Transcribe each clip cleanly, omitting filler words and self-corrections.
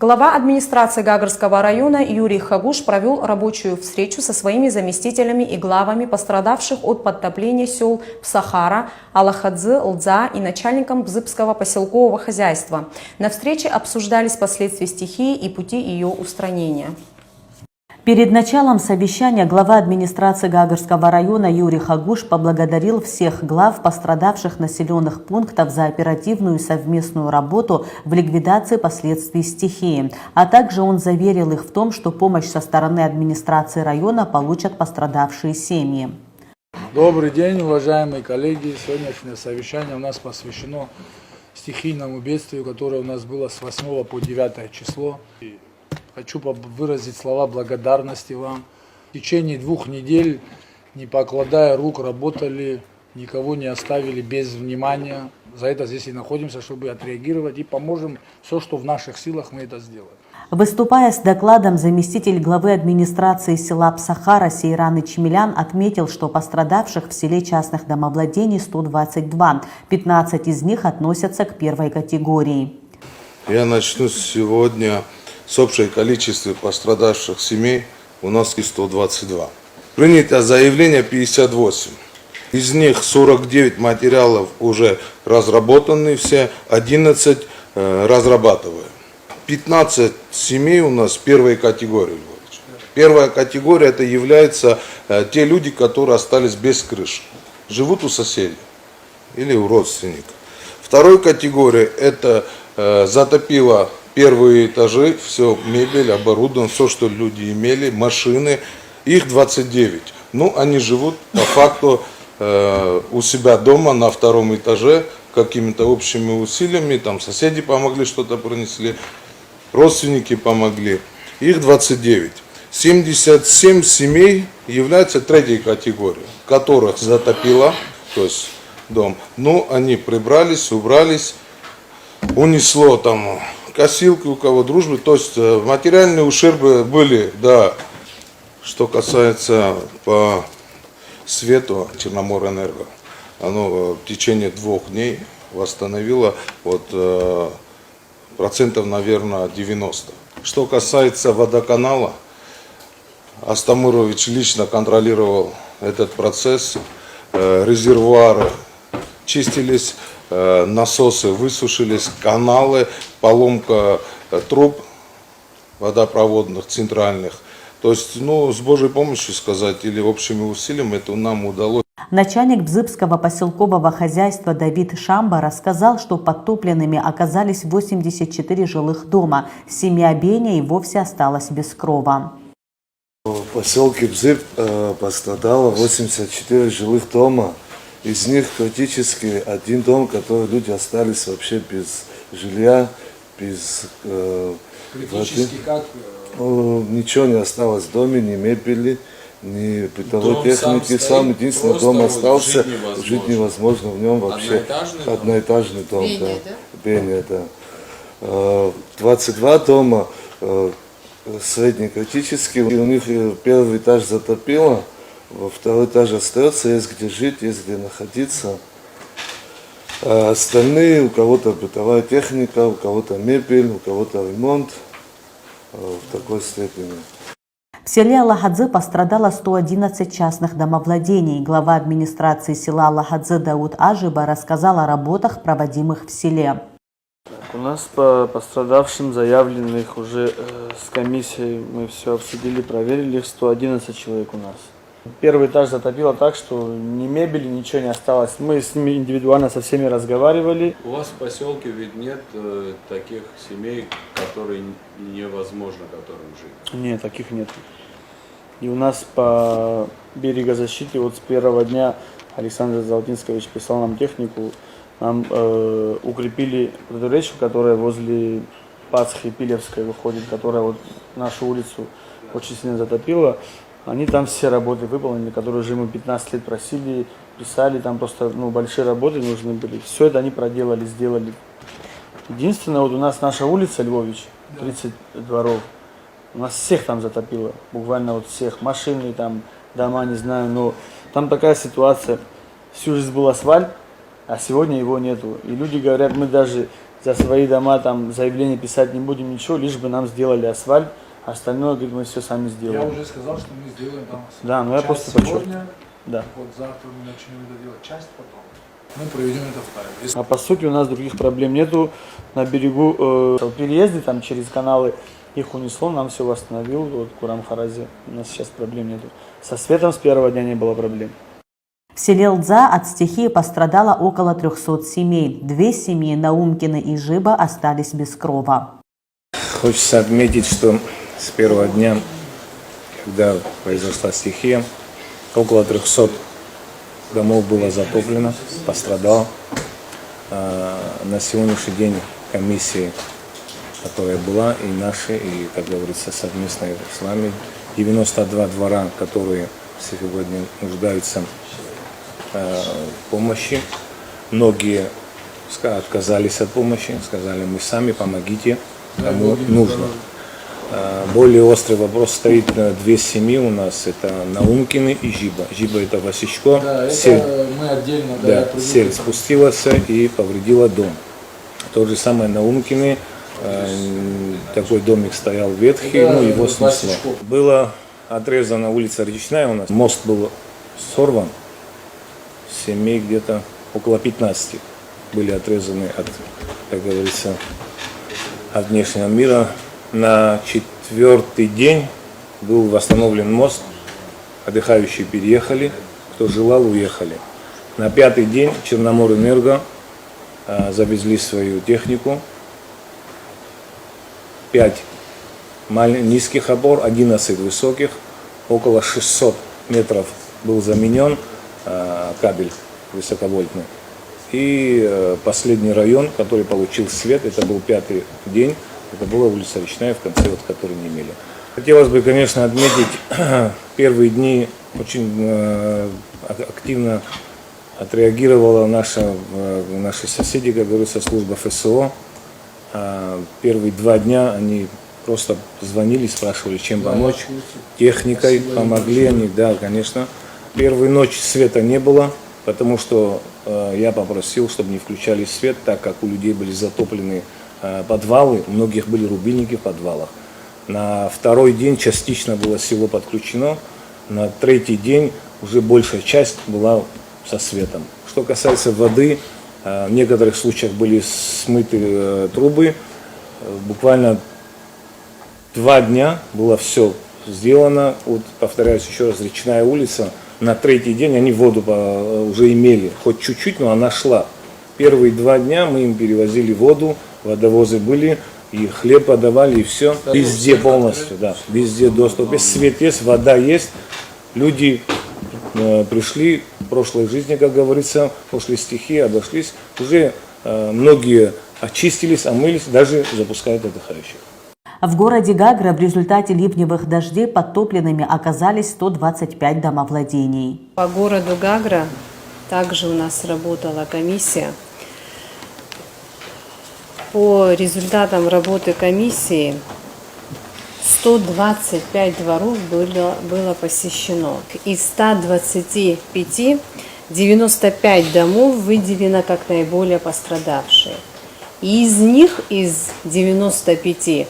Глава администрации Гагарского района Юрий Хагуш провел рабочую встречу со своими заместителями и главами пострадавших от подтопления сел Псахара, Алахадзы, Лдза и начальником Бзыбского поселкового хозяйства. На встрече обсуждались последствия стихии и пути ее устранения. Перед началом совещания глава администрации Гагарского района Юрий Хагуш поблагодарил всех глав пострадавших населенных пунктов за оперативную совместную работу в ликвидации последствий стихии. А также он заверил их в том, что помощь со стороны администрации района получат пострадавшие семьи. Добрый день, уважаемые коллеги. Сегодняшнее совещание у нас посвящено стихийному бедствию, которое у нас было с 8 по 9 число. Хочу выразить слова благодарности вам. В течение 2 недель, не покладая рук, работали, никого не оставили без внимания. За это здесь и находимся, чтобы отреагировать и поможем все, что в наших силах, мы это сделаем. Выступая с докладом, заместитель главы администрации села Псахара Сейран Ичмелян отметил, что пострадавших в селе частных домовладений 122. 15 из них относятся к первой категории. Я начну сегодня с общего количества пострадавших семей. У нас 122. Принято заявление 58. Из них 49 материалов уже разработаны, все 11 разрабатываем. 15 семей у нас первой категории. Первая категория это является те люди, которые остались без крыши. Живут у соседей или у родственников. Второй категория это затопило первые этажи, все, мебель, оборудование, все, что люди имели, машины, их 29. Ну, они живут по факту у себя дома на 2-м этаже, какими-то общими усилиями, там соседи помогли, что-то принесли, родственники помогли, их 29. 77 семей являются третьей категорией, которых затопило, то есть дом, но они прибрались, убрались, унесло там косилки, у кого дружбы, то есть материальные ущербы были, да, что касается по свету Черноморэнерго, оно в течение 2 дней восстановило вот процентов, наверное, 90. Что касается водоканала, Астамурович лично контролировал этот процесс, резервуары чистились, насосы высушились, каналы, поломка труб водопроводных, центральных. То есть, ну, с Божьей помощью сказать, или общими усилиями это нам удалось. Начальник Бзыбского поселкового хозяйства Давид Шамба рассказал, что подтопленными оказались 84 жилых дома. Семья Беня и вовсе осталась без крова. В поселке Бзыб пострадало 84 жилых дома. Из них практически 1 дом, который люди остались вообще без жилья, без воды. Как? Ничего не осталось в доме, ни мебели, ни бытовой техники. Сам единственный дом остался, жить невозможно в нем вообще. Одноэтажный дом, Беня, да. 22 дома среднекритические, у них 1-й этаж затопило. Во 2-й этаж остается, есть где жить, есть где находиться. А остальные, у кого-то бытовая техника, у кого-то мебель, у кого-то ремонт в такой степени. В селе Алахадзы пострадало 111 частных домовладений. Глава администрации села Алахадзы Дауд Ажиба рассказал о работах, проводимых в селе. У нас по пострадавшим заявленных уже с комиссией мы все обсудили, проверили, их 111 человек у нас. 1-й этаж затопило так, что ни мебели, ничего не осталось. Мы с ними индивидуально со всеми разговаривали. У вас в поселке ведь нет таких семей, которые невозможно которым жить? Нет, таких нет. И у нас по берегозащите вот с 1-го дня Александр Золотинскович писал нам технику, нам укрепили эту речку, которая возле Пасхи Пилевской выходит, которая вот нашу улицу очень сильно затопила. Они там все работы выполнили, которые уже мы 15 лет просили, писали, там просто большие работы нужны были. Все это они проделали, сделали. Единственное, вот у нас наша улица Львович, 30 дворов, у нас всех там затопило, буквально вот всех, машины там, дома, не знаю, но там такая ситуация, всю жизнь был асфальт, а сегодня его нету. И люди говорят, мы даже за свои дома там заявление писать не будем, ничего, лишь бы нам сделали асфальт, а остальное, говорит, мы все сами Я сделаем. уже сказал, что мы сделаем там Да, но я часть просто сегодня, подчеркну. Да. вот завтра мы начнем это делать, часть потом. Мы проведем это в паре. Если А по сути у нас других проблем нету. На берегу переезды там через каналы их унесло, нам все восстановил, вот Курам-Харази. У нас сейчас проблем нету. Со светом с первого дня не было проблем. В селе Лдза от стихии пострадало около 300 семей. 2 семьи Наумкины и Жиба остались без крова. Хочется отметить, что с первого дня, когда произошла стихия, около 300 домов было затоплено, пострадало. На сегодняшний день комиссии, которая была, и наши, и, как говорится, совместные с вами, 92 двора, которые сегодня нуждаются в помощи. Многие отказались от помощи, сказали, мы сами, помогите, кому нужно. Более острый вопрос стоит, 2 семьи у нас, это Наумкины и Жиба. Жиба это Васечко, да, сель, это мы отдельно, да, сель спустилась и повредила дом. То же самое Наумкины, такой домик стоял ветхий, это его снесло. Васечко. Была отрезана улица Речная у нас, мост был сорван, семей где-то около 15 были отрезаны от, как говорится, от внешнего мира. На 4-й день был восстановлен мост, отдыхающие переехали, кто желал, уехали. На 5-й день Черноморэнерго завезли свою технику, 5 низких опор, 11 высоких, около 600 метров был заменен кабель высоковольтный. И последний район, который получил свет, это был 5-й день, это была улица Речная, в конце, вот, которой не имели. Хотелось бы, конечно, отметить, первые дни очень активно отреагировала наши соседи, как говорится, служба ФСО. Первые 2 дня они просто звонили, спрашивали, чем помочь. Техникой помогли они, да, конечно. Первую ночь света не было, потому что я попросил, чтобы не включали свет, так как у людей были затоплены подвалы, у многих были рубильники в подвалах. На 2-й день частично было село подключено, на 3-й день уже большая часть была со светом. Что касается воды, в некоторых случаях были смыты трубы, буквально 2 дня было все сделано. Вот, повторяюсь еще раз, Речная улица, на 3-й день они воду уже имели, хоть чуть-чуть, но она шла. Первые 2 дня мы им перевозили воду, водовозы были, и хлеб подавали, и все. Везде полностью, да, везде доступ. Есть свет, есть, вода есть. Люди пришли в прошлой жизни, как говорится, после стихии, обошлись. Уже многие очистились, омылись, даже запускают отдыхающих. В городе Гагра в результате ливневых дождей подтопленными оказались 125 домовладений. По городу Гагра также у нас работала комиссия. По результатам работы комиссии 125 дворов было посещено. Из 125 95 домов выделено как наиболее пострадавшие. И из них, из 95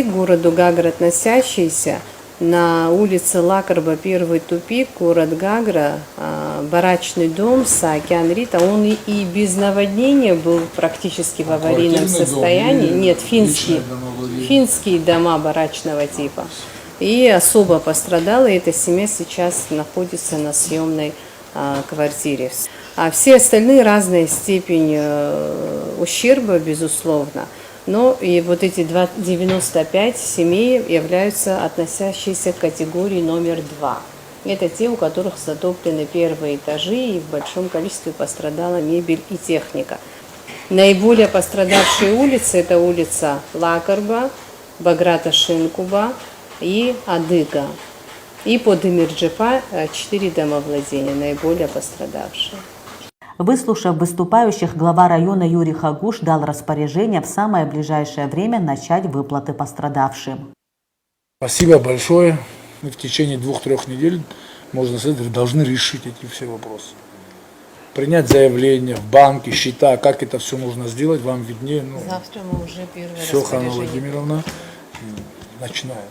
к городу Гагра относящиеся, на улице Лакарба, 1-й тупик, город Гагра, барачный дом Саакян Рита, он и без наводнения был практически в аварийном состоянии. Нет, финские дома барачного типа. И особо пострадала, и эта семья сейчас находится на съемной квартире. А все остальные разная степень ущерба, безусловно. Но и вот эти 95 семей являются относящиеся к категории номер 2. Это те, у которых затоплены первые этажи, и в большом количестве пострадала мебель и техника. Наиболее пострадавшие улицы – это улица Лакарба, Баграта Шинкуба и Адыга. И по Демирджипа 4 домовладения, наиболее пострадавшие. Выслушав выступающих, глава района Юрий Хагуш дал распоряжение в самое ближайшее время начать выплаты пострадавшим. Спасибо большое. Мы в течение 2-3 недель, можно сказать, должны решить эти все вопросы. принять заявление в банке, счета, как это все нужно сделать, вам виднее. Ну, Завтра мы уже первое все, Ханна распоряжение. Владимировна, начинаем.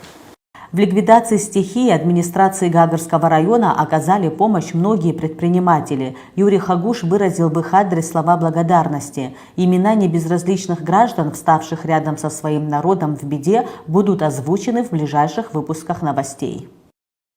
В ликвидации стихии администрации Гагарского района оказали помощь многие предприниматели. Юрий Хагуш выразил в их адрес слова благодарности. Имена небезразличных граждан, вставших рядом со своим народом в беде, будут озвучены в ближайших выпусках новостей.